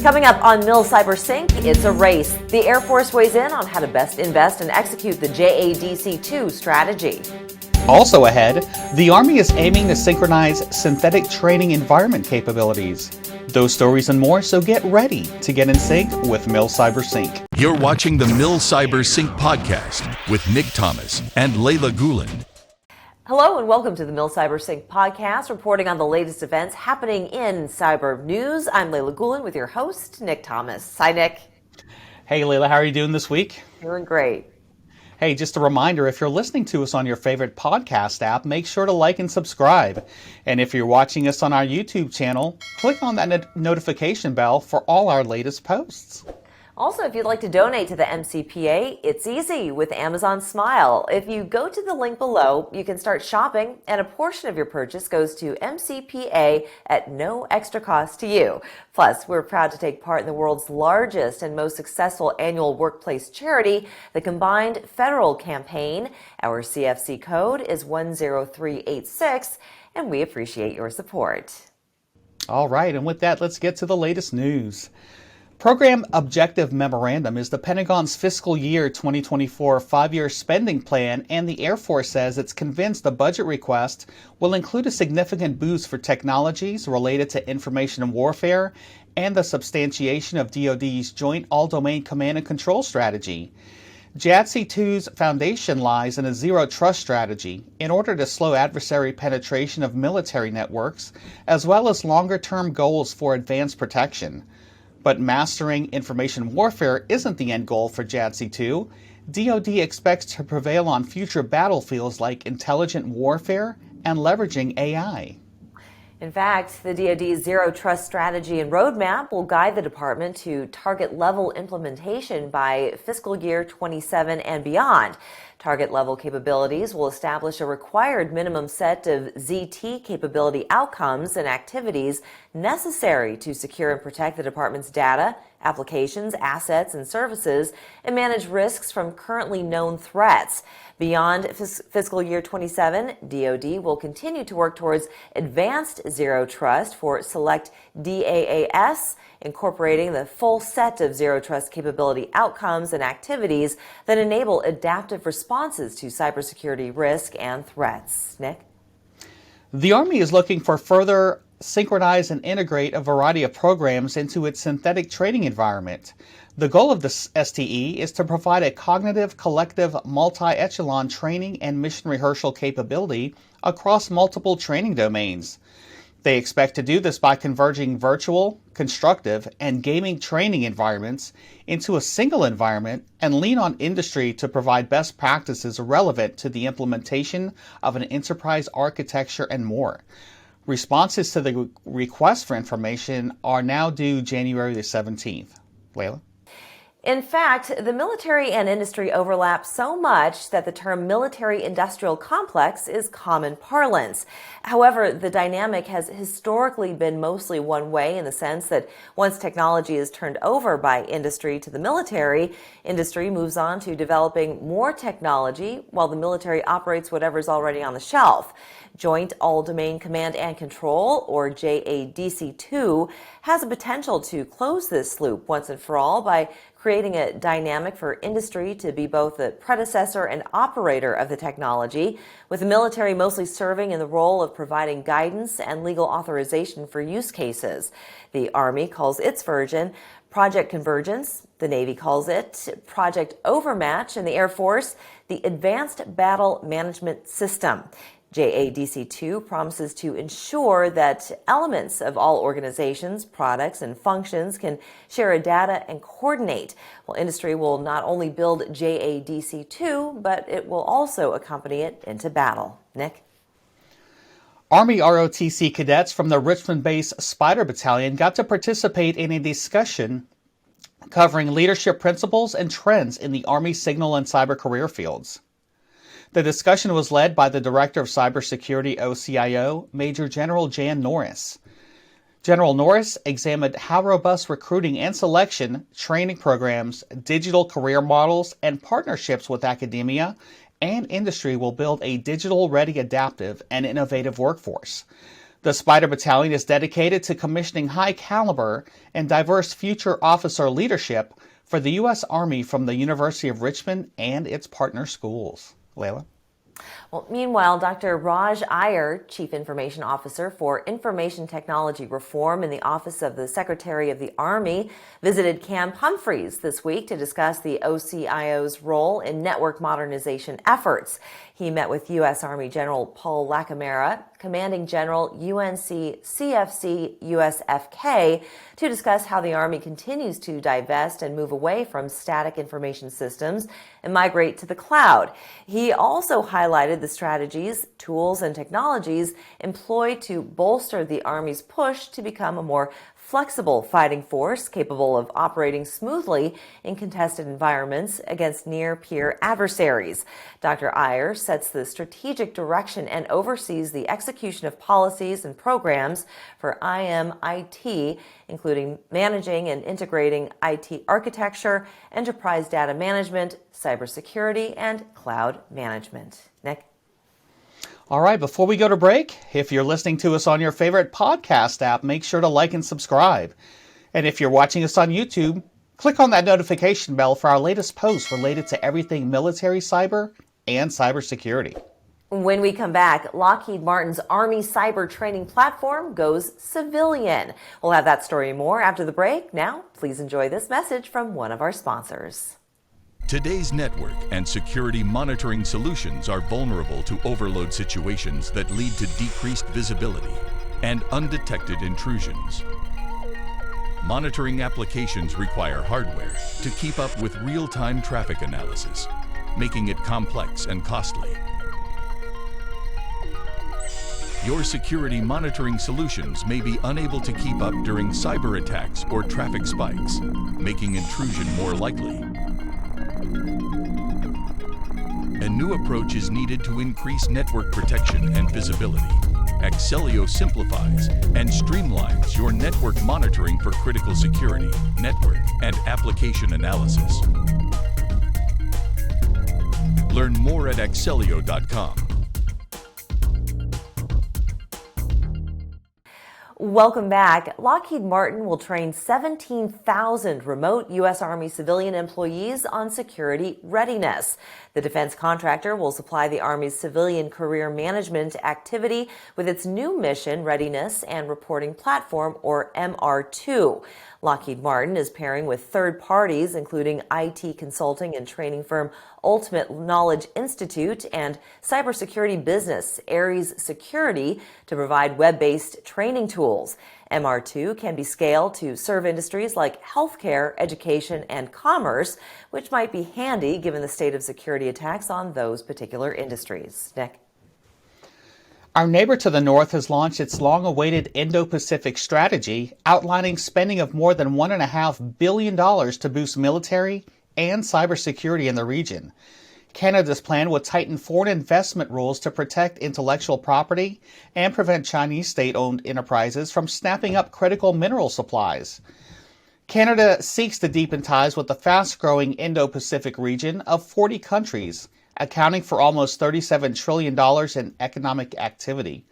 Coming up on MilCyberSync, it's a race. The Air Force weighs in on how to best invest and execute the JADC2 strategy. Also ahead, the Army is aiming to synchronize synthetic training environment capabilities. Those stories and more, so get ready to get in sync with MilCyberSync. You're watching the MilCyberSync podcast with Nick Thomas and Layla Gulen. Hello and welcome to the MilCyberSync podcast, reporting on the latest events happening in cyber news. I'm Layla Gulen with your host, Nick Thomas. Hi, Nick. Hey, Layla, how are you doing this week? Doing great. Hey, just a reminder, if you're listening to us on your favorite podcast app, make sure to like and subscribe. And if you're watching us on our YouTube channel, click on that notification bell for all our latest posts. Also, if you'd like to donate to the MCPA, it's easy with Amazon Smile. If you go to the link below, you can start shopping, and a portion of your purchase goes to MCPA at no extra cost to you. Plus, we're proud to take part in the world's largest and most successful annual workplace charity, the Combined Federal Campaign. Our CFC code is 10386, and we appreciate your support. All right, and with that, let's get to the latest news. Program Objective Memorandum is the Pentagon's fiscal year 2024 five-year spending plan, and the Air Force says it's convinced the budget request will include a significant boost for technologies related to information warfare and the substantiation of DoD's Joint All-Domain Command and Control strategy. JADC2's foundation lies in a zero-trust strategy in order to slow adversary penetration of military networks, as well as longer-term goals for advanced protection. But mastering information warfare isn't the end goal for JADC2. DoD expects to prevail on future battlefields like intelligent warfare and leveraging AI. In fact, the DoD's Zero Trust strategy and roadmap will guide the department to target-level implementation by fiscal year 27 and beyond. Target-level capabilities will establish a required minimum set of ZT capability outcomes and activities necessary to secure and protect the department's data, applications, assets, and services, and manage risks from currently known threats. Beyond fiscal year 27, DoD will continue to work towards advanced zero trust for select DAAS, incorporating the full set of zero trust capability outcomes and activities that enable adaptive responses to cybersecurity risk and threats. Nick? The Army is looking for further synchronize and integrate a variety of programs into its synthetic training environment. The goal of the STE is to provide a cognitive, collective, multi-echelon training and mission rehearsal capability across multiple training domains. They expect to do this by converging virtual, constructive, and gaming training environments into a single environment and lean on industry to provide best practices relevant to the implementation of an enterprise architecture and more. Responses to the request for information are now due January the 17th. Layla? In fact, the military and industry overlap so much that the term military-industrial complex is common parlance. However, the dynamic has historically been mostly one way in the sense that once technology is turned over by industry to the military, industry moves on to developing more technology while the military operates whatever's already on the shelf. Joint All-Domain Command and Control, or JADC2, has a potential to close this loop once and for all by creating a dynamic for industry to be both the predecessor and operator of the technology, with the military mostly serving in the role of providing guidance and legal authorization for use cases. The Army calls its version Project Convergence, the Navy calls it Project Overmatch, and the Air Force the Advanced Battle Management System. JADC2 promises to ensure that elements of all organizations, products, and functions can share data and coordinate. Well, industry will not only build JADC2, but it will also accompany it into battle. Nick? Army ROTC cadets from the Richmond-based Spider Battalion got to participate in a discussion covering leadership principles and trends in the Army signal and cyber career fields. The discussion was led by the Director of Cybersecurity OCIO, Major General Jan Norris. General Norris examined how robust recruiting and selection, training programs, digital career models, and partnerships with academia and industry will build a digital-ready, adaptive, and innovative workforce. The Spider Battalion is dedicated to commissioning high caliber and diverse future officer leadership for the U.S. Army from the University of Richmond and its partner schools. Layla? Well, meanwhile, Dr. Raj Iyer, Chief Information Officer for Information Technology Reform in the Office of the Secretary of the Army, visited Camp Humphreys this week to discuss the OCIO's role in network modernization efforts. He met with U.S. Army General Paul Lacamera, Commanding General UNC CFC USFK, to discuss how the Army continues to divest and move away from static information systems and migrate to the cloud. He also highlighted the strategies, tools, and technologies employed to bolster the Army's push to become a more flexible fighting force capable of operating smoothly in contested environments against near-peer adversaries. Dr. Iyer sets the strategic direction and oversees the execution of policies and programs for IMIT, including managing and integrating IT architecture, enterprise data management, cybersecurity, and cloud management. Nick? All right, before we go to break, if you're listening to us on your favorite podcast app, make sure to like and subscribe. And if you're watching us on YouTube, click on that notification bell for our latest posts related to everything military cyber and cybersecurity. When we come back, Lockheed Martin's Army cyber training platform goes civilian. We'll have that story and more after the break. Now, please enjoy this message from one of our sponsors. Today's network and security monitoring solutions are vulnerable to overload situations that lead to decreased visibility and undetected intrusions. Monitoring applications require hardware to keep up with real-time traffic analysis, making it complex and costly. Your security monitoring solutions may be unable to keep up during cyber attacks or traffic spikes, making intrusion more likely. A new approach is needed to increase network protection and visibility. Axellio simplifies and streamlines your network monitoring for critical security, network, and application analysis. Learn more at axellio.com. Welcome back. Lockheed Martin will train 17,000 remote U.S. Army civilian employees on security readiness. The defense contractor will supply the Army's civilian career management activity with its new mission readiness and reporting platform, or MR2. Lockheed Martin is pairing with third parties, including IT consulting and training firm Ultimate Knowledge Institute and cybersecurity business Ares Security, to provide web-based training tools. MR2 can be scaled to serve industries like healthcare, education, and commerce, which might be handy given the state of security attacks on those particular industries. Nick? Our neighbor to the north has launched its long-awaited Indo-Pacific strategy, outlining spending of more than $1.5 billion to boost military and cybersecurity in the region. Canada's plan would tighten foreign investment rules to protect intellectual property and prevent Chinese state-owned enterprises from snapping up critical mineral supplies. Canada seeks to deepen ties with the fast-growing Indo-Pacific region of 40 countries, accounting for almost $37 trillion in economic activity.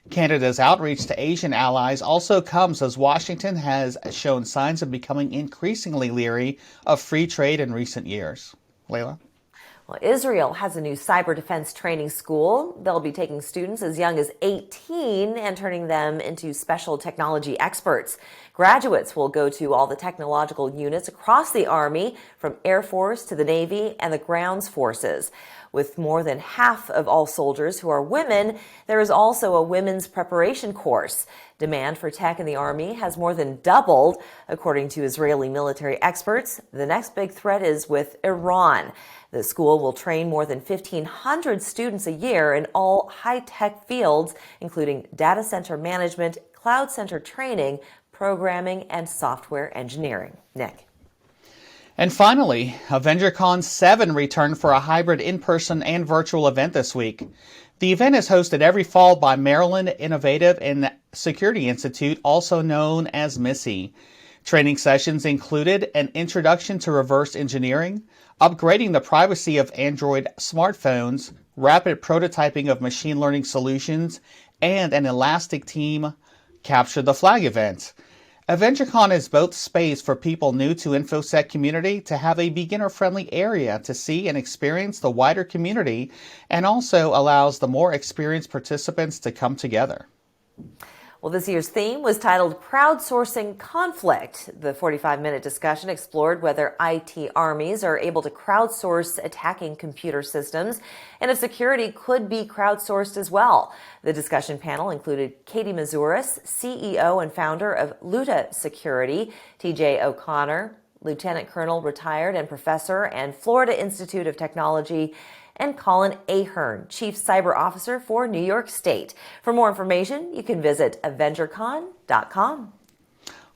Canada's outreach to Asian allies also comes as Washington has shown signs of becoming increasingly leery of free trade in recent years. Layla? Well, Israel has a new cyber defense training school. They'll be taking students as young as 18 and turning them into special technology experts. Graduates will go to all the technological units across the Army, from Air Force to the Navy and the grounds forces. With more than half of all soldiers who are women, there is also a women's preparation course. Demand for tech in the Army has more than doubled. According to Israeli military experts, the next big threat is with Iran. The school will train more than 1,500 students a year in all high-tech fields, including data center management, cloud center training, programming, and software engineering. Nick? And finally, AvengerCon 7 returned for a hybrid in-person and virtual event this week. The event is hosted every fall by Maryland Innovative and Security Institute, also known as MISI. Training sessions included an introduction to reverse engineering, upgrading the privacy of Android smartphones, rapid prototyping of machine learning solutions, and an Elastic team captured the flag event. AvengerCon is both space for people new to InfoSec community to have a beginner-friendly area to see and experience the wider community, and also allows the more experienced participants to come together. Well, this year's theme was titled Crowdsourcing Conflict. The 45-minute discussion explored whether IT armies are able to crowdsource attacking computer systems and if security could be crowdsourced as well. The discussion panel included Katie Mazouris, CEO and founder of Luta Security, TJ O'Connor, Lieutenant Colonel retired and professor and Florida Institute of Technology, and Colin Ahern, Chief Cyber Officer for New York State. For more information, you can visit AvengerCon.com.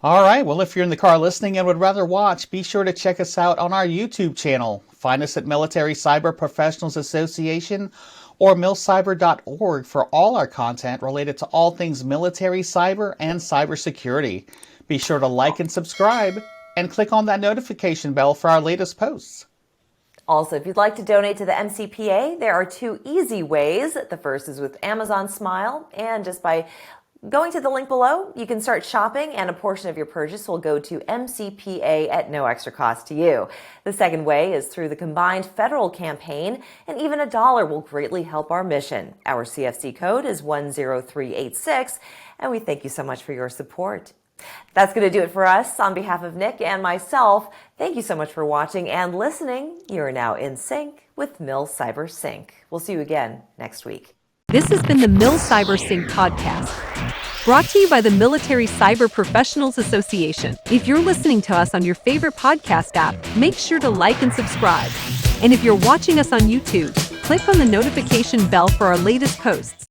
All right, well, if you're in the car listening and would rather watch, be sure to check us out on our YouTube channel. Find us at Military Cyber Professionals Association or MilCyber.org for all our content related to all things military cyber and cybersecurity. Be sure to like and subscribe and click on that notification bell for our latest posts. Also, if you'd like to donate to the MCPA, there are two easy ways. The first is with Amazon Smile, and just by going to the link below, you can start shopping and a portion of your purchase will go to MCPA at no extra cost to you. The second way is through the combined federal campaign, and even $1 will greatly help our mission. Our CFC code is 10386, and we thank you so much for your support. That's going to do it for us. On behalf of Nick and myself, thank you so much for watching and listening. You are now in sync with MilCyberSync. We'll see you again next week. This has been the MilCyberSync podcast, brought to you by the Military Cyber Professionals Association. If you're listening to us on your favorite podcast app, make sure to like and subscribe. And if you're watching us on YouTube, click on the notification bell for our latest posts.